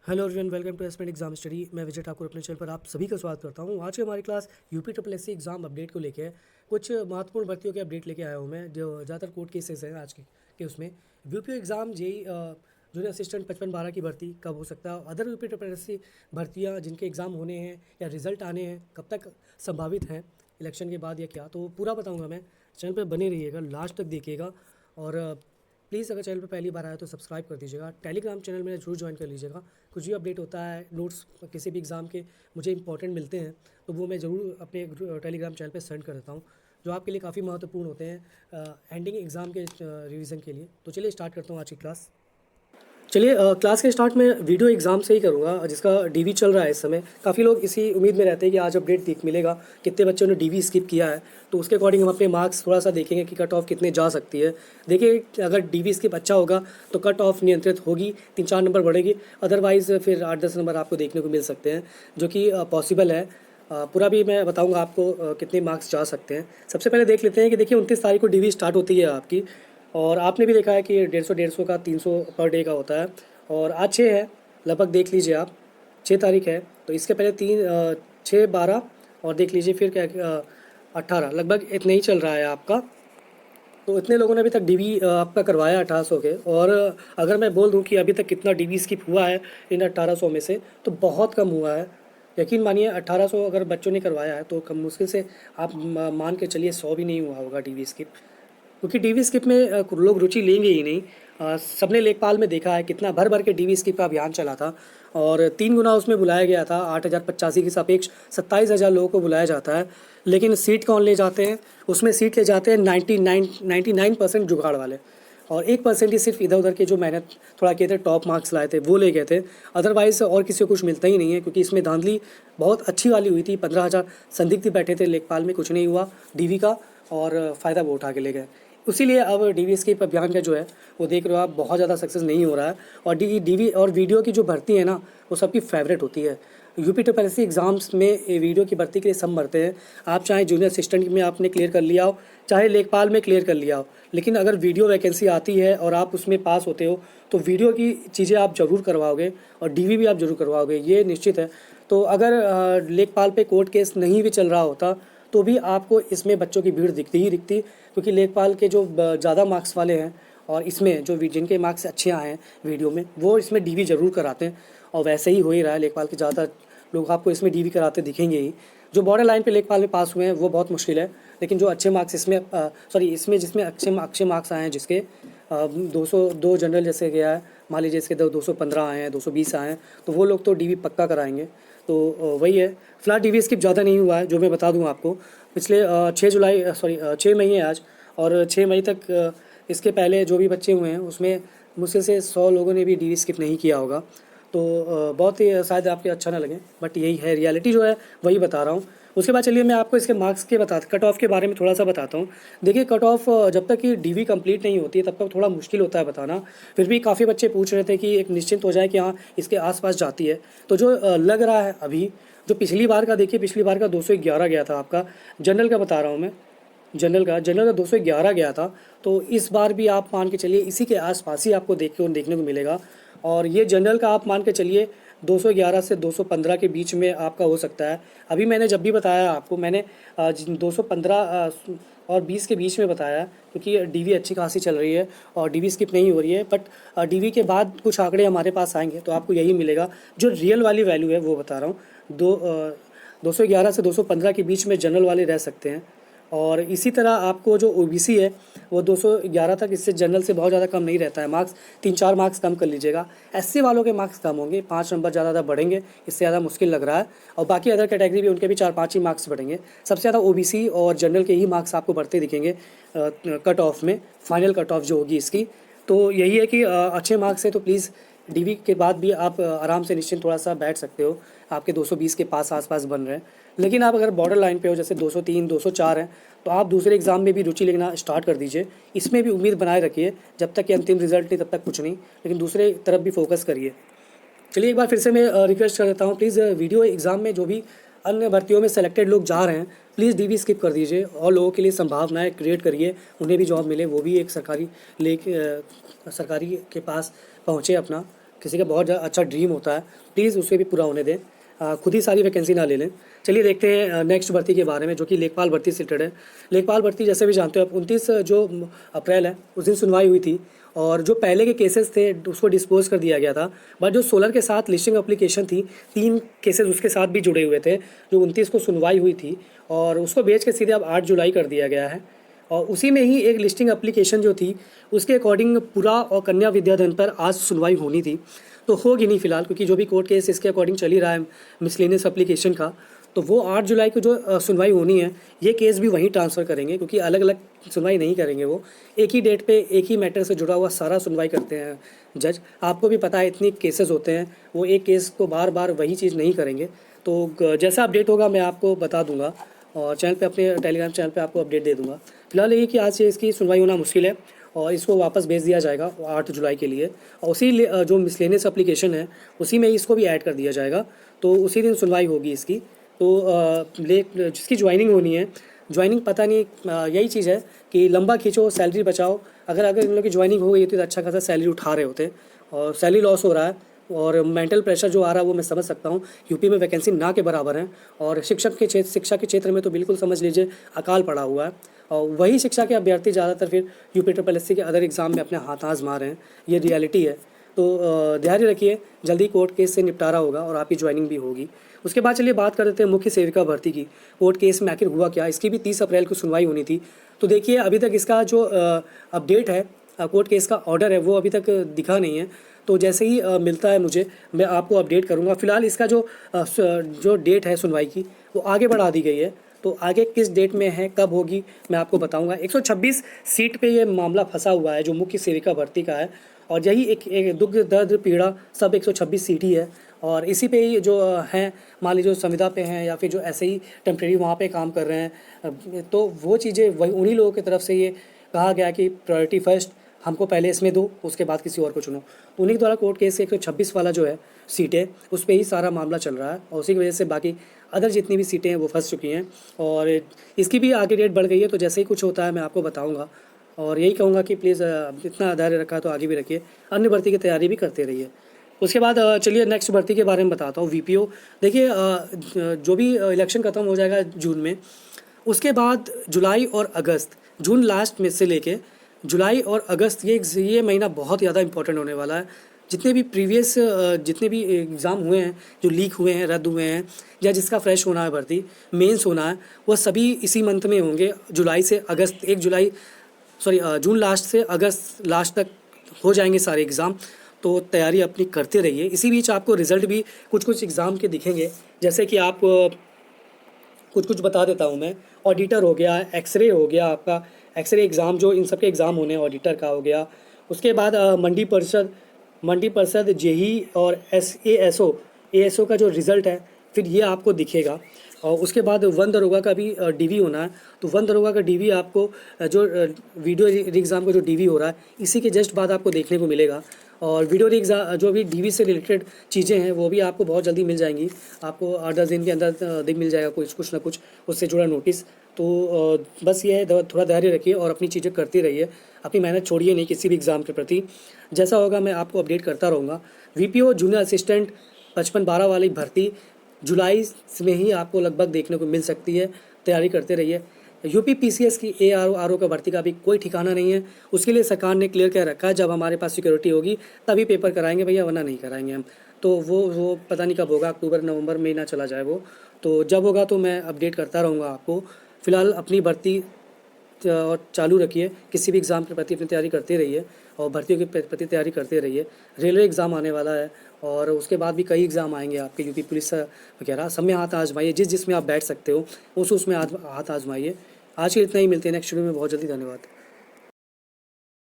Hello everyone, welcome to एस्पेंट exam study. मैं विजय ठाकुर अपने चैनल पर आप सभी का स्वागत करता हूं। आज की हमारी class UP triple S C exam update को लेकर है। कुछ महत्वपूर्ण भर्तियों के अपडेट लेके आया हूं मैं, जो ज़्यादातर कोर्ट केसेस हैं आज के उसमें UP exam JE junior assistant 55-12 की भर्ती कब हो सकता है, other UP triple S C भर्तियाँ जिनके एग्ज़ाम होने हैं या रिजल्ट आने हैं कब तक संभावित हैं, इलेक्शन के बाद या क्या, तो पूरा बताऊँगा मैं। चैनल पर बने रहिएगा, लास्ट तक देखिएगा। और प्लीज़ अगर चैनल पर पहली बार आया तो सब्सक्राइब कर दीजिएगा। टेलीग्राम चैनल में जरूर ज्वाइन कर लीजिएगा। कुछ भी अपडेट होता है, नोट्स किसी भी एग्ज़ाम के मुझे इंपॉर्टेंट मिलते हैं तो वो मैं ज़रूर अपने टेलीग्राम चैनल पे सेंड कर देता हूँ, जो आपके लिए काफ़ी महत्वपूर्ण होते हैं एंडिंग एग्ज़ाम के रिवीजन के लिए। तो चलिए स्टार्ट करता हूँ आज की क्लास। चलिए क्लास के स्टार्ट में वीडियो एग्ज़ाम से ही करूँगा, जिसका डीवी चल रहा है इस समय। काफ़ी लोग इसी उम्मीद में रहते हैं कि आज अपडेट देख मिलेगा कितने बच्चों ने डीवी स्किप किया है, तो उसके अकॉर्डिंग हम अपने मार्क्स थोड़ा सा देखेंगे कि कट ऑफ कितने जा सकती है। देखिए, अगर डीवी स्किप अच्छा होगा तो कट ऑफ नियंत्रित होगी, 3-4 नंबर बढ़ेगी। अदरवाइज़ फिर 8-10 नंबर आपको देखने को मिल सकते हैं, जो कि पॉसिबल है। पूरा भी मैं बताऊंगा आपको कितने मार्क्स जा सकते हैं। सबसे पहले देख लेते हैं कि देखिए 29 तारीख को डीवी स्टार्ट होती है आपकी, और आपने भी देखा है कि 150 का 300 पर डे का होता है, और आज 6 है लगभग। देख लीजिए आप, 6 तारीख है, तो इसके पहले 6, 12 और देख लीजिए फिर क्या 18, लगभग इतना ही चल रहा है आपका। तो इतने लोगों ने अभी तक डीवी आपका करवाया 1800 के। और अगर मैं बोल दूं कि अभी तक कितना डीवी स्किप हुआ है इन 1800 में से, तो बहुत कम हुआ है। यकीन मानिए, 1800 अगर बच्चों ने करवाया है तो कम मुश्किल से आप मान के चलिए 100 भी नहीं हुआ होगा डीवी स्किप, क्योंकि डीवी स्किप में लोग रुचि लेंगे ही नहीं। सबने लेखपाल में देखा है कितना भर भर के डीवी स्किप का अभियान चला था, और 3 गुना उसमें बुलाया गया था। 8,085 की सापेक्ष 27,000 लोगों को बुलाया जाता है, लेकिन सीट कौन ले जाते हैं? उसमें सीट ले जाते हैं 99% जुगाड़ वाले, और 1% ही सिर्फ इधर उधर के जो मेहनत थोड़ा किए थे, टॉप मार्क्स लाए थे, वो ले गए थे। अदरवाइज़ और किसी को कुछ मिलता ही नहीं है, क्योंकि इसमें धांधली बहुत अच्छी वाली हुई थी। 15,000 संदिग्ध बैठे थे लेखपाल में, कुछ नहीं हुआ डीवी का, और फ़ायदा वो उठा के ले गए। इसीलिए अब डीवी स्किप अभियान का जो है वो देख रहे हो आप, बहुत ज़्यादा सक्सेस नहीं हो रहा है। और डीवी और वीडियो की जो भर्ती है ना, वो सबकी फेवरेट होती है। UP triple S C exams में ये वीडियो की भर्ती के लिए सब मरते हैं। आप चाहे जूनियर असिस्टेंट में आपने क्लियर कर लिया हो, चाहे लेखपाल में क्लियर कर लिया हो, लेकिन अगर वीडियो वैकेंसी आती है और आप उसमें पास होते हो तो वीडियो की चीज़ें आप ज़रूर करवाओगे, और डीवी भी आप ज़रूर करवाओगे, ये निश्चित है। तो अगर लेखपाल पे कोर्ट केस नहीं भी चल रहा होता तो भी आपको इसमें बच्चों की भीड़ दिखती ही दिखती, क्योंकि लेखपाल के जो ज़्यादा मार्क्स वाले हैं और इसमें जो जिनके मार्क्स अच्छे आए हैं वीडियो में, वो इसमें डीवी ज़रूर कराते हैं। और वैसे ही हो ही रहा है, लेखपाल के ज़्यादा लोग आपको इसमें डीवी कराते दिखेंगे ही। जो बॉर्डर लाइन पे लेखपाल में पास हुए हैं वो बहुत मुश्किल है, लेकिन जो अच्छे मार्क्स इसमें इसमें जिसमें अच्छे मार्क्स आए हैं, जिसके 202 जनरल जैसे गया है, मान लीजिए इसके 215 आए हैं, 220 आए हैं, तो वो लोग तो डीवी पक्का कराएंगे। तो वही है। फिलहाल डीवी स्किप ज़्यादा नहीं हुआ है, जो मैं बता दूं आपको। पिछले 6 मई है आज, और 6 मई तक इसके पहले जो भी बच्चे हुए हैं उसमें मुश्किल से 100 लोगों ने भी डीवी स्किप नहीं किया होगा। तो बहुत ही शायद आपके अच्छा ना लगे, बट यही है, रियलिटी जो है वही बता रहा हूँ। उसके बाद चलिए मैं आपको इसके मार्क्स के कट ऑफ के बारे में थोड़ा सा बताता हूँ। देखिए, कट ऑफ जब तक कि डीवी कंप्लीट नहीं होती है तब तक थोड़ा मुश्किल होता है बताना। फिर भी काफ़ी बच्चे पूछ रहे थे कि एक निश्चिंत हो जाए कि हाँ इसके आसपास जाती है। तो जो लग रहा है अभी, जो पिछली बार का देखिए, पिछली बार का 211 गया था आपका, जनरल का बता रहा हूँ मैं। जनरल का 211 गया था, तो इस बार भी आप मान के चलिए इसी के आसपास ही आपको देखने को मिलेगा। और ये जनरल का आप मान के चलिए 211 से 215 के बीच में आपका हो सकता है। अभी मैंने जब भी बताया आपको, मैंने 215 और 20 के बीच में बताया, क्योंकि डीवी अच्छी खासी चल रही है और डीवी स्किप नहीं हो रही है। बट डीवी के बाद कुछ आंकड़े हमारे पास आएंगे तो आपको यही मिलेगा, जो रियल वाली वैल्यू है वो बता रहा हूँ। 211 से 215 के बीच में जनरल वाले रह सकते हैं। और इसी तरह आपको जो ओबीसी है वो 211 तक, इससे जनरल से बहुत ज़्यादा कम नहीं रहता है मार्क्स, 3-4 मार्क्स कम कर लीजिएगा। एससी वालों के मार्क्स कम होंगे, 5 नंबर ज़्यादा बढ़ेंगे, इससे ज़्यादा मुश्किल लग रहा है। और बाकी अदर कैटेगरी भी, उनके भी 4-5 ही मार्क्स बढ़ेंगे। सबसे ज़्यादा ओबीसी और जनरल के ही मार्क्स आपको बढ़ते दिखेंगे कट ऑफ में, फाइनल कट ऑफ जो होगी इसकी। तो यही है कि अच्छे मार्क्स है तो प्लीज़ डीवी के बाद भी आप आराम से निश्चिंत थोड़ा सा बैठ सकते हो। आपके 220 के आसपास बन रहे हैं। लेकिन आप अगर बॉर्डर लाइन पे हो, जैसे 203, 204 हैं, तो आप दूसरे एग्ज़ाम में भी रुचि लेना स्टार्ट कर दीजिए। इसमें भी उम्मीद बनाए रखिए, जब तक कि अंतिम रिजल्ट नहीं तब तक कुछ नहीं, लेकिन दूसरे तरफ भी फोकस करिए। चलिए एक बार फिर से मैं रिक्वेस्ट कर देता हूँ, प्लीज़ वीडियो एग्ज़ाम में जो भी अन्य भर्तियों में सेलेक्टेड लोग जा रहे हैं, प्लीज़ डीवी स्किप कर दीजिए और लोगों के लिए संभावनाएं क्रिएट करिए, उन्हें भी जॉब मिले, वो भी एक सरकारी सरकारी के पास पहुँचे अपना। किसी का बहुत अच्छा ड्रीम होता है, प्लीज़ उसे भी पूरा होने दें। खुद ही सारी वैकेंसी ना ले लें। चलिए देखते हैं नेक्स्ट भर्ती के बारे में, जो कि लेखपाल भर्ती से रिलेटेड है। लेखपाल भर्ती जैसे भी जानते हो आप, 29 जो अप्रैल है उस दिन सुनवाई हुई थी, और जो पहले के केसेस थे उसको डिस्पोज कर दिया गया था। बट जो सोलर के साथ लिस्टिंग एप्लीकेशन थी, 3 केसेस उसके साथ भी जुड़े हुए थे, जो 29 को सुनवाई हुई थी, और उसको बेच के सीधे अब 8 जुलाई कर दिया गया है। और उसी में ही एक लिस्टिंग एप्लीकेशन जो थी उसके अकॉर्डिंग पुरा और कन्या विद्याधन पर आज सुनवाई होनी थी, तो होगी नहीं फिलहाल, क्योंकि जो भी कोर्ट केस इसके अकॉर्डिंग चल ही रहा है मिसलेनियस एप्लीकेशन का, तो वो 8 जुलाई को जो सुनवाई होनी है, ये केस भी वहीं ट्रांसफ़र करेंगे, क्योंकि अलग अलग सुनवाई नहीं करेंगे। वो एक ही डेट पे एक ही मैटर से जुड़ा हुआ सारा सुनवाई करते हैं जज। आपको भी पता है इतनी केसेस होते हैं, वो एक केस को बार बार वही चीज़ नहीं करेंगे। तो जैसा अपडेट होगा मैं आपको बता दूंगा, और चैनल पे, अपने टेलीग्राम चैनल पे आपको अपडेट दे दूंगा। फिलहाल ये कि आज से इसकी सुनवाई होना मुश्किल है, और इसको वापस भेज दिया जाएगा 8 जुलाई के लिए, और उसी जो मिसलेनियस एप्लीकेशन है उसी में इसको भी ऐड कर दिया जाएगा, तो उसी दिन सुनवाई होगी इसकी। तो जिसकी ज्वाइनिंग होनी है, ज्वाइनिंग पता नहीं, यही चीज़ है कि लंबा खींचो सैलरी बचाओ। अगर इन लोग की ज्वाइनिंग हो गई तो अच्छा खासा सैलरी उठा रहे होते, और सैलरी लॉस हो रहा है, और मेंटल प्रेशर जो आ रहा है वो मैं समझ सकता हूँ। यूपी में वैकेंसी ना के बराबर है, और शिक्षा के क्षेत्र में तो बिल्कुल समझ लीजिए अकाल पड़ा हुआ है, और वही शिक्षा के अभ्यर्थी ज़्यादातर फिर UPSSC के अदर एग्ज़ाम में अपने हाथ आजमा रहे हैं। ये रियलिटी है। तो धैर्य रखिए, जल्दी कोर्ट केस से निपटारा होगा और आपकी ज्वाइनिंग भी होगी। उसके बाद चलिए बात कर लेते हैं मुख्य सेविका भर्ती की। कोर्ट केस में आखिर हुआ क्या, इसकी भी 30 अप्रैल को सुनवाई होनी थी। तो देखिए अभी तक इसका जो अपडेट है, कोर्ट केस का ऑर्डर है, वो अभी तक दिखा नहीं है। तो जैसे ही मिलता है मुझे, मैं आपको अपडेट करूँगा। फिलहाल इसका जो डेट है सुनवाई की, वो आगे बढ़ा दी गई है। तो आगे किस डेट में है, कब होगी, मैं आपको बताऊंगा। 126 सीट पे ये मामला फंसा हुआ है जो मुख्य सेविका भर्ती का है, और यही एक दुख दर्द पीड़ा सब 126 सीट ही है। और इसी पे ही जो हैं, मान लीजिए जो संविदा पे हैं या फिर जो ऐसे ही टेम्प्रेरी वहाँ पे काम कर रहे हैं, तो वो चीज़ें वही उन्हीं लोगों की तरफ से ये कहा गया कि प्रायोरिटी फर्स्ट, हमको पहले इसमें दो, उसके बाद किसी और को चुनो। उन्हीं के द्वारा कोर्ट केस 126 वाला जो है सीटें, उस पर ही सारा मामला चल रहा है, और उसी की वजह से बाकी अदर जितनी भी सीटें हैं वो फंस चुकी हैं, और इसकी भी आगे डेट बढ़ गई है। तो जैसे ही कुछ होता है मैं आपको बताऊंगा, और यही कहूँगा कि प्लीज़ इतना धैर्य रखा तो आगे भी रखिए, अन्य भर्ती की तैयारी भी करते रहिए। उसके बाद चलिए नेक्स्ट भर्ती के बारे में बताता हूँ, VPO। देखिए जो भी इलेक्शन ख़त्म हो जाएगा जून में, उसके बाद जुलाई और अगस्त, जून लास्ट में से लेके जुलाई और अगस्त, ये महीना बहुत ज़्यादा इंपॉर्टेंट होने वाला है। जितने भी प्रीवियस जितने भी एग्ज़ाम हुए हैं, जो लीक हुए हैं, रद्द हुए हैं, या जिसका फ्रेश होना है भर्ती, मेंस होना है, वह सभी इसी मंथ में होंगे, जुलाई से अगस्त, 1 जुलाई जून लास्ट से अगस्त लास्ट तक हो जाएंगे सारे एग्ज़ाम। तो तैयारी अपनी करते रहिए। इसी बीच आपको रिज़ल्ट भी कुछ एग्ज़ाम के दिखेंगे, जैसे कि आप कुछ बता देता हूँ मैं। ऑडिटर हो गया, एक्सरे हो गया, आपका एक्सरे एग्ज़ाम जो इन सब के एग्ज़ाम होने हैं, ऑडिटर का हो गया। उसके बाद मंडी परिषद जेई और ASO का जो रिज़ल्ट है फिर ये आपको दिखेगा। और उसके बाद वन दरोगा का भी DV होना है, तो वन दरोगा का DV आपको जो वीडियो एग्ज़ाम का जो DV हो रहा है, इसी के जस्ट बाद आपको देखने को मिलेगा। और वीडियो एग्ज़ाम जो भी DV से रिलेटेड चीज़ें हैं वो भी आपको बहुत जल्दी मिल जाएंगी। आपको 8-10 दिन के अंदर मिल जाएगा कुछ ना कुछ उससे जुड़ा नोटिस। तो बस ये है, थोड़ा धैर्य रखिए और अपनी चीज़ें करते रहिए, अपनी मेहनत छोड़िए नहीं किसी भी एग्ज़ाम के प्रति। जैसा होगा मैं आपको अपडेट करता रहूँगा। VPO जूनियर असिस्टेंट 55-12 वाली भर्ती जुलाई में ही आपको लगभग देखने को मिल सकती है, तैयारी करते रहिए। UPPCS की ARO का भर्ती का भी कोई ठिकाना नहीं है, उसके लिए सरकार ने क्लियर कर रखा है, जब हमारे पास सिक्योरिटी होगी तभी पेपर कराएंगे भैया, वरना नहीं कराएंगे हम। तो वो पता नहीं कब होगा, अक्टूबर नवंबर में ना चला जाए वो, तो जब होगा तो मैं अपडेट करता रहूँगा आपको। फ़िलहाल अपनी भर्ती और चालू रखिए, किसी भी एग्ज़ाम के प्रति अपनी तैयारी करते रहिए, और भर्तियों के प्रति तैयारी करते रहिए। रेलवे एग्ज़ाम आने वाला है, और उसके बाद भी कई एग्ज़ाम आएंगे आपके, यूपी पुलिस वगैरह, सब में हाथ आजमाइए, जिसमें आप बैठ सकते हो उसमें हाथ आजमाइए। आज के इतना ही, मिलते हैं नेक्स्ट वीडियो में बहुत जल्दी। धन्यवाद।